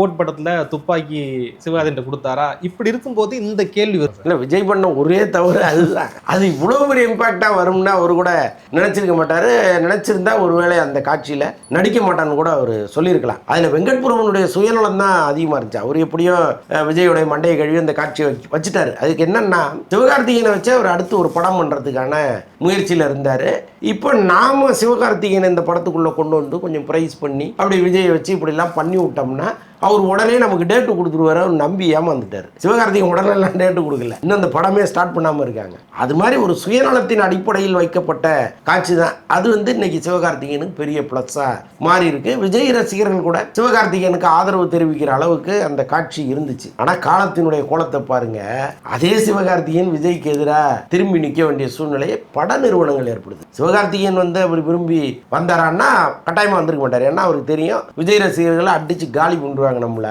Code படத்துல துப்பாக்கி சிவகார்த்திகிட்ட கொடுத்தாரா? இப்படி இருக்கும்போது இந்த கேள்வி வருது. இல்லை, விஜய் பண்ண ஒரே தவறு அதுதான். அது இவ்வளோ பெரிய இம்பாக்டாக வரும்னா அவர் கூட நினச்சிருக்க மாட்டார். நினச்சிருந்தா ஒருவேளை அந்த காட்சியில் நடிக்க மாட்டான்னு கூட அவர் சொல்லியிருக்கலாம். அதில் வெங்கட் பிரபுனுடைய சுயநலம் தான் அதிகமாக இருந்துச்சு. அவர் எப்படியோ விஜயோடைய மண்டையை கழுவி அந்த காட்சியை வச்சுட்டாரு. அதுக்கு என்னன்னா, சிவகார்த்திகேயனை வச்சு அவர் அடுத்து ஒரு படம் பண்ணுறதுக்கான முயற்சியில் இருந்தார். இப்போ நாம சிவகார்த்திகேயனை இந்த படத்துக்குள்ளே கொண்டு வந்து கொஞ்சம் ப்ரைஸ் பண்ணி அப்படி விஜயை வச்சு இப்படிலாம் பண்ணி விட்டோம்னா அவர் உடனே நமக்கு டேட்டு கொடுத்துருவாரு. அவர் நம்பி ஏமாந்துட்டார். சிவகார்த்திகேயன் உடனெல்லாம் டேட்டு கொடுக்கல, இன்னும் அந்த படமே ஸ்டார்ட் பண்ணாமல் இருக்காங்க. அது மாதிரி ஒரு சுயநலத்தின் அடிப்படையில் வைக்கப்பட்ட காட்சி தான் அது இன்னைக்கு சிவகார்த்திகேயனுக்கு பெரிய ப்ளஸ்ஸாக மாறி இருக்கு. விஜய் ரசிகர்கள் கூட சிவகார்த்திகேயனுக்கு ஆதரவு தெரிவிக்கிற அளவுக்கு அந்த காட்சி இருந்துச்சு. ஆனால் காலத்தினுடைய கோலத்தை பாருங்க, அதே சிவகார்த்திகேயன் விஜய்க்கு எதிராக திரும்பி நிற்க வேண்டிய சூழ்நிலையை பட நிறுவனங்கள் ஏற்படுது. சிவகார்த்திகேயன் அவர் விரும்பி வந்தாரான்னா கட்டாயமாக வந்திருக்க மாட்டார். ஏன்னா அவருக்கு தெரியும் விஜய் ரசிகர்களை அடிச்சு காலி பண்ணுவாங்க நம்மள.